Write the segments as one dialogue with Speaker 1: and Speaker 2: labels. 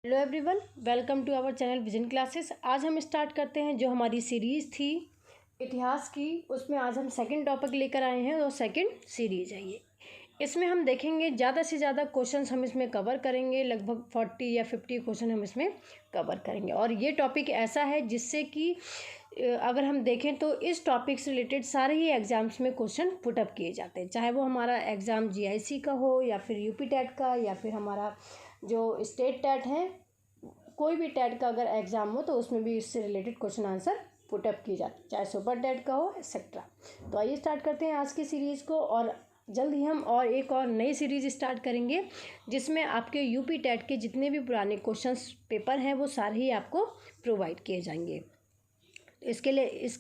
Speaker 1: Hello everyone, welcome to our channel vision classes. आज हम start करते हैं जो हमारी सीरीज़ थी इतिहास की, उसमें आज हम सेकंड टॉपिक लेकर आए हैं और सेकंड सीरीज है ये। इसमें हम देखेंगे ज़्यादा से ज़्यादा क्वेश्चंस हम इसमें कवर करेंगे, लगभग 40 या 50 क्वेश्चन हम इसमें कवर करेंगे। और ये टॉपिक ऐसा है जिससे कि अगर हम देखें तो इस टॉपिक से रिलेटेड सारे ही एग्ज़ाम्स में क्वेश्चन पुटअप किए जाते हैं, चाहे वो हमारा एग्ज़ाम जीआईसी का हो या फिर यूपी टेट का या फिर हमारा जो स्टेट टेट है, कोई भी टेट का अगर एग्ज़ाम हो तो उसमें भी इससे रिलेटेड क्वेश्चन आंसर पुटअप किए जाते हैं, चाहे सुपर टेट का हो एक्सेट्रा। तो आइए स्टार्ट करते हैं आज की सीरीज़ को, और जल्द ही हम एक और नई सीरीज़ स्टार्ट करेंगे जिसमें आपके यूपी टेट के जितने भी पुराने क्वेश्चंस पेपर हैं वो सारे ही आपको प्रोवाइड किए जाएंगे। इसके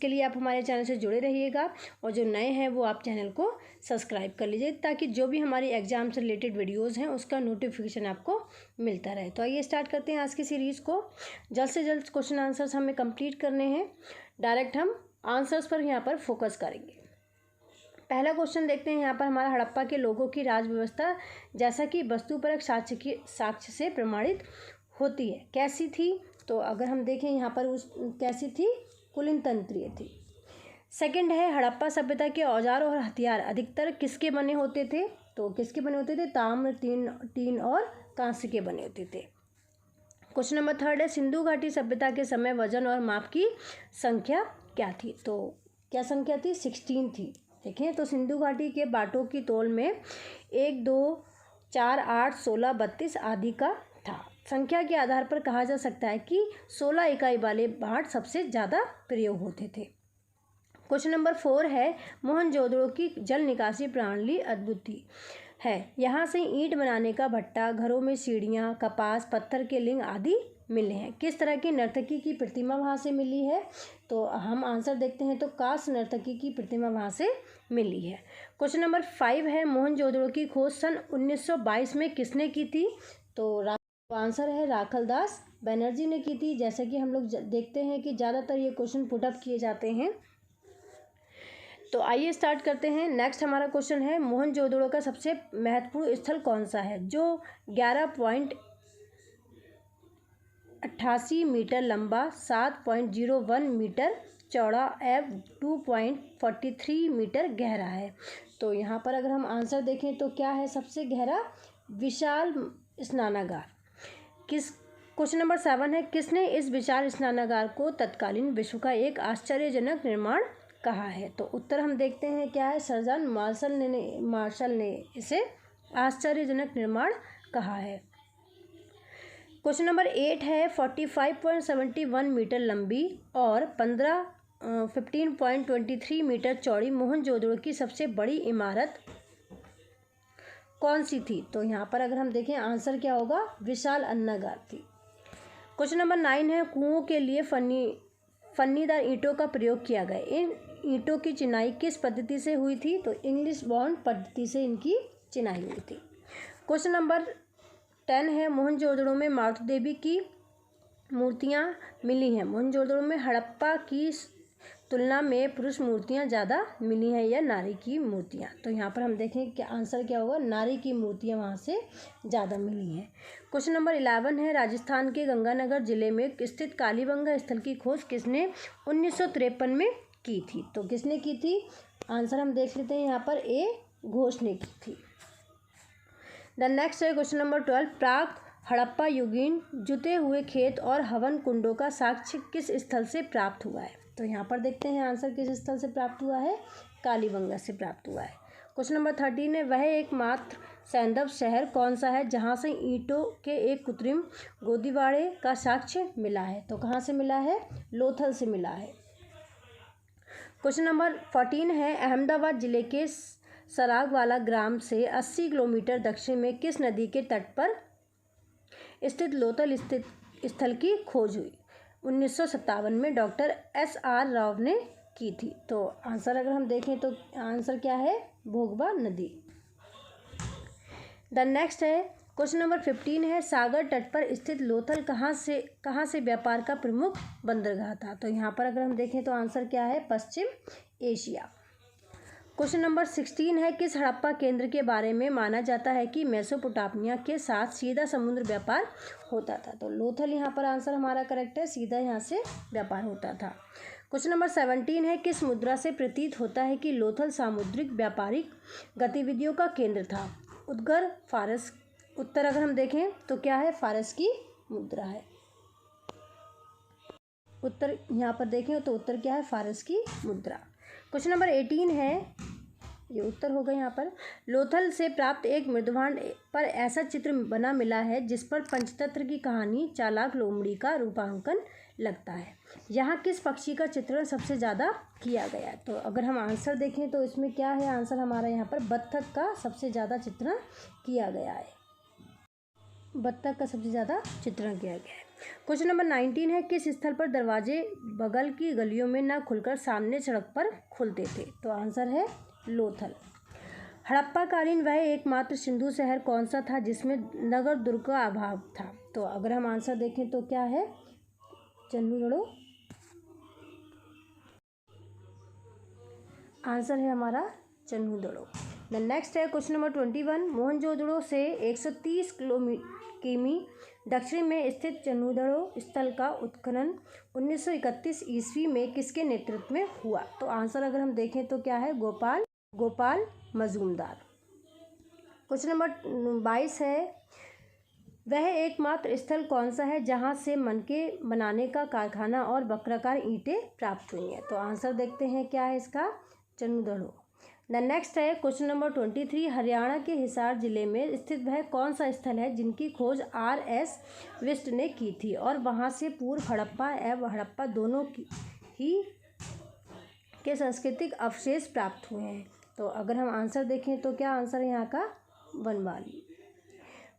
Speaker 1: लिए आप हमारे चैनल से जुड़े रहिएगा, और जो नए हैं वो आप चैनल को सब्सक्राइब कर लीजिए ताकि जो भी हमारी एग्ज़ाम से रिलेटेड वीडियोस हैं उसका नोटिफिकेशन आपको मिलता रहे। तो आइए स्टार्ट करते हैं आज की सीरीज़ को। जल्द से जल्द क्वेश्चन आंसर्स हमें कंप्लीट करने हैं, डायरेक्ट हम आंसर्स पर यहाँ पर फोकस करेंगे। पहला क्वेश्चन देखते हैं। यहाँ पर हमारा हड़प्पा के लोगों की राज व्यवस्था जैसा कि वस्तुपरक साक्ष्य से प्रमाणित होती है, कैसी थी? तो अगर हम देखें यहाँ पर कैसी थी, कुलीन तंत्रीय थी। सेकंड है, हड़प्पा सभ्यता के औजार और हथियार अधिकतर किसके बने होते थे? तो किसके बने होते थे? ताम्र, टीन और कांस्य के बने होते थे। क्वेश्चन नंबर थर्ड है, सिंधु घाटी सभ्यता के समय वजन और माप की संख्या क्या थी? तो क्या संख्या थी? 16 थी। देखें तो सिंधु घाटी के बाटों की तौल में 1, 2, 4, 8, 16, 32 आदि का था। संख्या के आधार पर कहा जा सकता है कि 16 इकाई वाले बाट सबसे ज़्यादा प्रयोग होते थे। क्वेश्चन नंबर 4 है, मोहनजोदड़ो की जल निकासी प्रणाली अद्भुत है। यहाँ से ईंट बनाने का भट्टा, घरों में सीढ़ियाँ, कपास, पत्थर के लिंग आदि मिले हैं। किस तरह की नर्तकी की प्रतिमा वहाँ से मिली है? तो हम आंसर देखते हैं तो कांस्य नर्तकी की प्रतिमा वहाँ से मिली है। क्वेश्चन नंबर 5 है, मोहनजोदड़ो की खोज सन 1922 में किसने की थी? तो आंसर है राखलदास बनर्जी ने की थी। जैसा कि हम लोग देखते हैं कि ज़्यादातर ये क्वेश्चन पुटअप किए जाते हैं। तो आइए स्टार्ट करते हैं। नेक्स्ट हमारा क्वेश्चन है, मोहनजोदड़ो का सबसे महत्वपूर्ण स्थल कौन सा है जो 11.88 मीटर लंबा, 7.01 मीटर चौड़ा एवं 2.43 मीटर गहरा है? तो यहाँ पर अगर हम आंसर देखें तो क्या है सबसे गहरा? विशाल स्नानागार। क्वेश्चन नंबर 7 है, किसने इस विशाल स्नानागार को तत्कालीन विश्व का एक आश्चर्यजनक निर्माण कहा है? तो उत्तर हम देखते हैं क्या है, सर्जन मार्शल ने इसे आश्चर्यजनक निर्माण कहा है। क्वेश्चन नंबर 8 है, 45.71 मीटर लंबी और 15.23 मीटर चौड़ी मोहनजोदड़ो की सबसे बड़ी इमारत कौन सी थी? तो यहाँ पर अगर हम देखें आंसर क्या होगा? विशाल अन्नागार थी। क्वेश्चन नंबर 9 है, कुओं के लिए फन्नीदार ईंटों का प्रयोग किया गया। इन ईंटों की चिनाई किस पद्धति से हुई थी? तो इंग्लिश बॉन्ड पद्धति से इनकी चिनाई हुई थी। क्वेश्चन नंबर 10 है, मोहनजोदड़ो में मारुति देवी की मूर्तियाँ मिली हैं। मोहनजोदड़ो में हड़प्पा की तुलना में पुरुष मूर्तियाँ ज़्यादा मिली हैं या नारी की मूर्तियाँ? तो यहाँ पर हम देखें कि आंसर क्या होगा? नारी की मूर्तियाँ वहाँ से ज़्यादा मिली हैं। क्वेश्चन नंबर 11 है, राजस्थान के गंगानगर जिले में स्थित कालीबंगा स्थल की खोज किसने 1953 में की थी? तो किसने की थी? आंसर हम देख लेते हैं यहाँ पर, ए घोष ने की थी। द नेक्स्ट है क्वेश्चन नंबर 12, प्राक हड़प्पा युगीन जुते हुए खेत और हवन कुंडों का साक्ष्य किस स्थल से प्राप्त हुआ है? तो यहाँ पर देखते हैं आंसर किस स्थल से प्राप्त हुआ है? कालीबंगा से प्राप्त हुआ है। क्वेश्चन नंबर 13 है, वह एकमात्र सैंधव शहर कौन सा है जहाँ से ईंटों के एक कृत्रिम गोदीवाड़े का साक्ष्य मिला है? तो कहाँ से मिला है? लोथल से मिला है। क्वेश्चन नंबर 14 है, अहमदाबाद जिले के सरागवाला ग्राम से 80 किलोमीटर दक्षिण में किस नदी के तट पर स्थित लोथल स्थल की खोज हुई? 1957 में डॉक्टर SR राव ने की थी। तो आंसर अगर हम देखें तो आंसर क्या है? भोगवा नदी। द नेक्स्ट है क्वेश्चन नंबर 15 है, सागर तट पर स्थित लोथल कहाँ से व्यापार का प्रमुख बंदरगाह था? तो यहाँ पर अगर हम देखें तो आंसर क्या है? पश्चिम एशिया। क्वेश्चन नंबर 16 है, किस हड़प्पा केंद्र के बारे में माना जाता है कि मेसोपोटामिया के साथ सीधा समुद्र व्यापार होता था? तो लोथल यहाँ पर आंसर हमारा करेक्ट है, सीधा यहाँ से व्यापार होता था। क्वेश्चन नंबर 17 है, किस मुद्रा से प्रतीत होता है कि लोथल सामुद्रिक व्यापारिक गतिविधियों का केंद्र था? उत्तर फारस। उत्तर अगर हम देखें तो क्या है? फारस की मुद्रा है। उत्तर यहाँ पर देखें तो उत्तर क्या है? फारस की मुद्रा। क्वेश्चन नंबर 18 है, ये उत्तर होगा यहाँ पर। लोथल से प्राप्त एक मृदभांड पर ऐसा चित्र बना मिला है जिस पर पंचतंत्र की कहानी चालाक लोमड़ी का रूपांकन लगता है। यहाँ किस पक्षी का चित्रण सबसे ज़्यादा किया गया है? तो अगर हम आंसर देखें तो इसमें क्या है? आंसर हमारा यहाँ पर बत्तख का सबसे ज़्यादा चित्रण किया गया है। बत्तख का सबसे ज़्यादा चित्रण किया गया है। क्वेश्चन नंबर 19 है, किस स्थल पर दरवाजे बगल की गलियों में न खुलकर सामने सड़क पर खुलते थे? तो आंसर है लोथल। हड़प्पाकालीन वह एकमात्र सिंधु शहर कौन सा था जिसमें नगर दुर्ग का अभाव था? तो अगर हम आंसर देखें तो क्या है? चन्नूदड़ो। आंसर है हमारा चन्नूदड़ो। द नेक्स्ट है क्वेश्चन नंबर 21, मोहनजोदड़ो से 130 किमी दक्षिण में स्थित चन्नूदड़ो स्थल का उत्खनन 1931 ईस्वी में किसके नेतृत्व में हुआ? तो आंसर अगर हम देखें तो क्या है? गोपाल मजूमदार। क्वेश्चन नंबर 22 है, वह एकमात्र स्थल कौन सा है जहां से मनके बनाने का कारखाना और वक्राकार ईंटें प्राप्त हुई हैं? तो आंसर देखते हैं क्या है इसका? चन्नूदड़ो। द नेक्स्ट है क्वेश्चन नंबर 23, हरियाणा के हिसार जिले में स्थित वह कौन सा स्थल है जिनकी खोज R.S. विस्ट ने की थी और वहां से पूर्व हड़प्पा एवं हड़प्पा दोनों ही के सांस्कृतिक अवशेष प्राप्त हुए हैं? तो अगर हम आंसर देखें तो क्या आंसर है यहाँ का? बनवाली।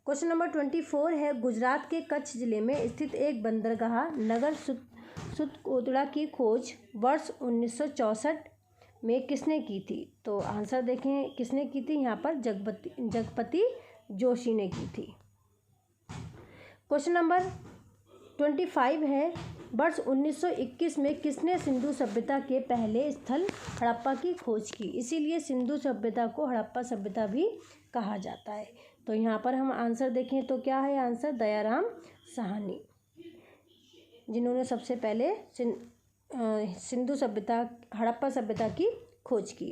Speaker 1: क्वेश्चन नंबर 24 है, गुजरात के कच्छ जिले में स्थित एक बंदरगाह नगर सुतकोतड़ा की खोज वर्ष 1964 में किसने की थी? तो आंसर देखें किसने की थी? यहाँ पर जगपति जोशी ने की थी। क्वेश्चन नंबर 25 है, वर्ष 1921 में किसने सिंधु सभ्यता के पहले स्थल हड़प्पा की खोज की? इसीलिए सिंधु सभ्यता को हड़प्पा सभ्यता भी कहा जाता है। तो यहाँ पर हम आंसर देखें तो क्या है? आंसर दयाराम साहनी, जिन्होंने सबसे पहले सिंधु सभ्यता हड़प्पा सभ्यता की खोज की।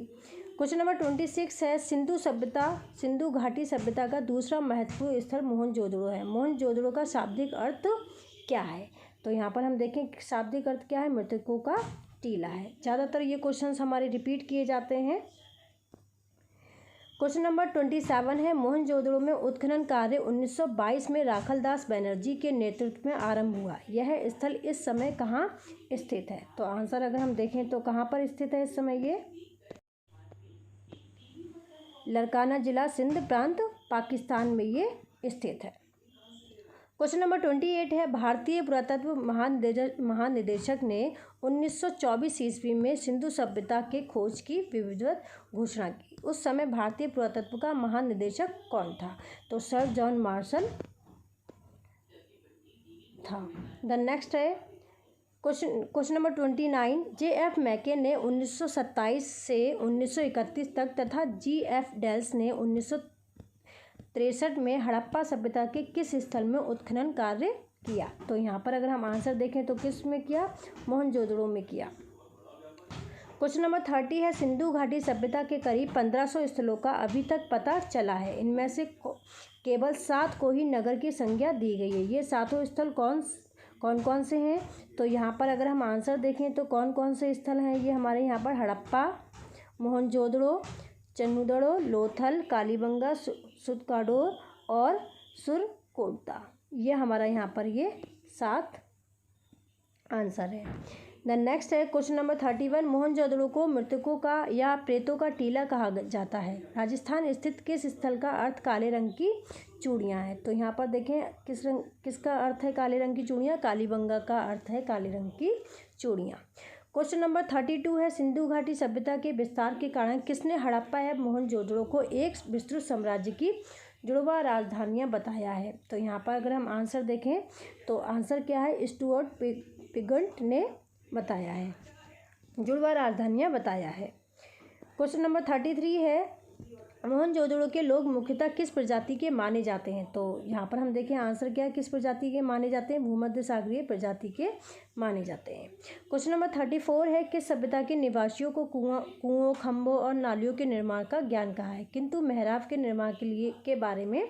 Speaker 1: क्वेश्चन नंबर 26 है, सिंधु घाटी सभ्यता का दूसरा महत्वपूर्ण स्थल मोहनजोदड़ो है। मोहनजोदड़ो का शाब्दिक अर्थ क्या है? तो यहाँ पर हम देखें शाब्दिक अर्थ क्या है? मृतकों का टीला है। ज़्यादातर ये क्वेश्चंस हमारे रिपीट किए जाते हैं। क्वेश्चन नंबर 27 है, मोहनजोदड़ो में उत्खनन कार्य 1922 में राखलदास बनर्जी के नेतृत्व में आरंभ हुआ। यह स्थल इस समय कहाँ स्थित है? तो आंसर अगर हम देखें तो कहाँ पर स्थित है इस समय? ये लरकाना जिला, सिंध प्रांत, पाकिस्तान में ये स्थित है। क्वेश्चन नंबर 28 है, भारतीय पुरातत्व महानिदेशक ने 1924 ईस्वी में सिंधु सभ्यता के खोज की विधिवत घोषणा की। उस समय भारतीय पुरातत्व का महानिदेशक कौन था? तो सर जॉन मार्शल था। द नेक्स्ट है क्वेश्चन नंबर 29, J.F. मैके ने 1927 से 1931 तक तथा G.F. डेल्स ने 1963 में हड़प्पा सभ्यता के किस स्थल में उत्खनन कार्य किया? तो यहाँ पर अगर हम आंसर देखें तो किस में किया? मोहनजोदड़ो में किया। क्वेश्चन नंबर 30 है, सिंधु घाटी सभ्यता के करीब 1500 स्थलों का अभी तक पता चला है। इनमें से केवल 7 को ही नगर की संज्ञा दी गई है। ये 7 स्थल कौन कौन से हैं? तो यहाँ पर अगर हम आंसर देखें तो कौन कौन से स्थल हैं? ये हमारे यहाँ पर हड़प्पा, मोहनजोदड़ो, चन्नूदड़ो, लोथल, कालीबंगा, सुतकाडोर और सुरकोटा। ये हमारा यहाँ पर ये 7 आंसर है। द नेक्स्ट है क्वेश्चन नंबर 31, मोहनजोदड़ो को मृतकों का या प्रेतों का टीला कहा जाता है। राजस्थान स्थित किस स्थल का अर्थ काले रंग की चूड़ियाँ हैं? तो यहाँ पर देखें किसका अर्थ है काले रंग की चूड़ियाँ? कालीबंगा का अर्थ है काले रंग की चूड़ियाँ। क्वेश्चन नंबर 32 है, सिंधु घाटी सभ्यता के विस्तार के कारण किसने हड़प्पा एवं मोहनजोदड़ो को एक विस्तृत साम्राज्य की जुड़वा राजधानियाँ बताया है? तो यहाँ पर अगर हम आंसर देखें तो आंसर क्या है? स्टुअर्ट पिगंट ने बताया है, जुड़वा राजधानियाँ बताया है। क्वेश्चन नंबर 33 है, मोहनजोदड़ो के लोग मुख्यतः किस प्रजाति के माने जाते हैं? तो यहाँ पर हम देखें आंसर क्या है, किस प्रजाति के माने जाते हैं? भूमध्य सागरीय प्रजाति के माने जाते हैं। क्वेश्चन नंबर 34 है, किस सभ्यता के निवासियों को कुओं, खंभों और नालियों के निर्माण का ज्ञान कहा है, किंतु मेहराब के निर्माण के बारे में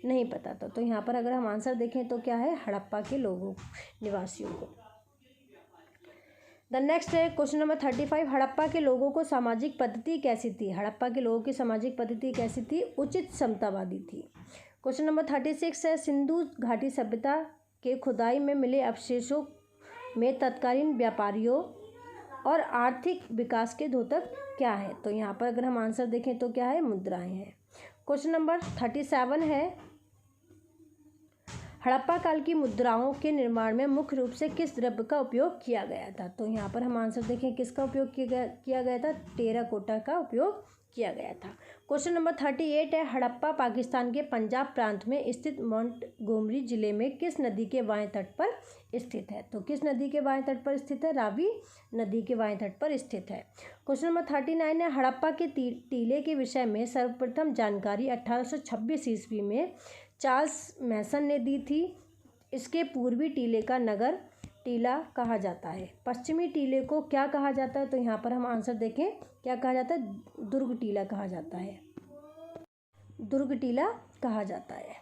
Speaker 1: नहीं पता था? तो यहाँ पर अगर हम आंसर देखें तो क्या है, हड़प्पा के लोगों निवासियों को। द नेक्स्ट है क्वेश्चन नंबर 35, हड़प्पा के लोगों को सामाजिक पद्धति कैसी थी? हड़प्पा के लोगों की सामाजिक पद्धति कैसी थी? उचित समतावादी थी। क्वेश्चन नंबर 36 है, सिंधु घाटी सभ्यता के खुदाई में मिले अवशेषों में तत्कालीन व्यापारियों और आर्थिक विकास के द्योतक क्या है? तो यहाँ पर अगर हम आंसर देखें तो क्या है, मुद्राएं हैं। क्वेश्चन नंबर 37 है, हड़प्पा काल की मुद्राओं के निर्माण में मुख्य रूप से किस द्रव्य का उपयोग किया गया था? तो यहाँ पर हम आंसर देखें, किसका उपयोग किया गया था? टेराकोटा का उपयोग किया गया था। क्वेश्चन नंबर 38 है, हड़प्पा पाकिस्तान के पंजाब प्रांत में स्थित मोंटगोमरी जिले में किस नदी के बाएं तट पर स्थित है? तो किस नदी के बाएं तट पर स्थित है? रावी नदी के बाएं तट पर स्थित है। क्वेश्चन नंबर 39 है, हड़प्पा के टीले के विषय में सर्वप्रथम जानकारी 1826 ईस्वी में चार्ल्स मैसन ने दी थी। इसके पूर्वी टीले का नगर टीला कहा जाता है। पश्चिमी टीले को क्या कहा जाता है? तो यहाँ पर हम आंसर देखें, क्या कहा जाता है? दुर्ग टीला कहा जाता है। दुर्ग टीला कहा जाता है।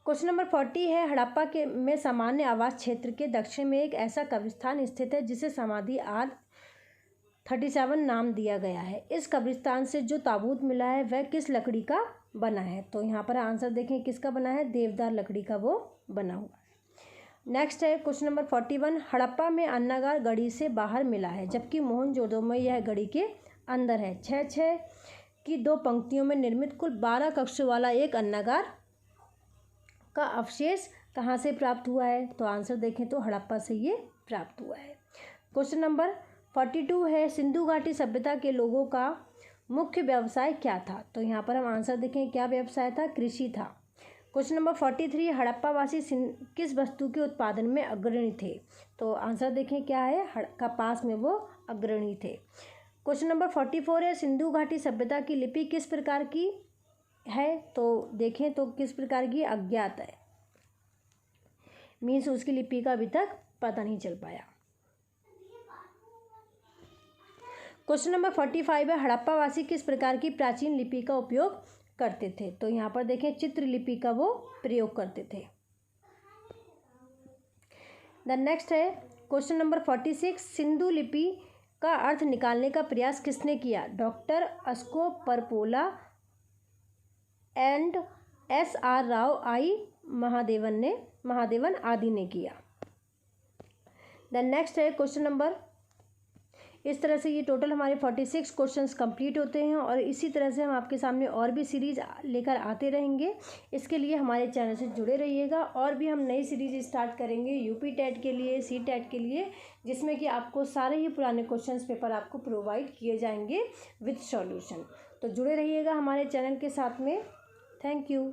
Speaker 1: क्वेश्चन नंबर 40 है, हड़प्पा में सामान्य आवास क्षेत्र के दक्षिण में एक ऐसा कब्रिस्तान स्थित है जिसे समाधि आर 37 नाम दिया गया है। इस कब्रिस्तान से जो ताबूत मिला है वह किस लकड़ी का बना है? तो यहाँ पर आंसर देखें, किसका बना है? देवदार लकड़ी का वो बना हुआ है। नेक्स्ट है क्वेश्चन नंबर 41, हड़प्पा में अन्नागार गढ़ी से बाहर मिला है जबकि मोहनजोदड़ो में यह गढ़ी के अंदर है। 6-6 की 2 पंक्तियों में निर्मित कुल 12 कक्षों वाला एक अन्नागार का अवशेष कहाँ से प्राप्त हुआ है? तो आंसर देखें तो हड़प्पा से ये प्राप्त हुआ है। क्वेश्चन नंबर 42 है, सिंधु घाटी सभ्यता के लोगों का मुख्य व्यवसाय क्या था? तो यहाँ पर हम आंसर देखें, क्या व्यवसाय था? कृषि था। क्वेश्चन नंबर 43, हड़प्पा वासी किस वस्तु के उत्पादन में अग्रणी थे? तो आंसर देखें, क्या है? कपास में वो अग्रणी थे। क्वेश्चन नंबर 44 है, सिंधु घाटी सभ्यता की लिपि किस प्रकार की है? तो देखें तो किस प्रकार की? अज्ञात है, मीन्स उसकी लिपि का अभी तक पता नहीं चल पाया। क्वेश्चन नंबर 45 है, हड़प्पा वासी किस प्रकार की प्राचीन लिपि का उपयोग करते थे? तो यहाँ पर देखें, चित्र लिपि का वो प्रयोग करते थे। द नेक्स्ट है क्वेश्चन नंबर 46, सिंधु लिपि का अर्थ निकालने का प्रयास किसने किया? Doctor Asko Parpola and SR Rao, I Mahadevan आदि ने किया। द नेक्स्ट है क्वेश्चन नंबर, इस तरह से ये टोटल हमारे 46 क्वेश्चंस कंप्लीट होते हैं और इसी तरह से हम आपके सामने और भी सीरीज़ लेकर आते रहेंगे। इसके लिए हमारे चैनल से जुड़े रहिएगा। और भी हम नई सीरीज़ स्टार्ट करेंगे यूपी टेट के लिए, सी टेट के लिए, जिसमें कि आपको सारे ही पुराने क्वेश्चंस पेपर आपको प्रोवाइड किए जाएंगे विद सॉल्यूशन। तो जुड़े रहिएगा हमारे चैनल के साथ में। Thank you.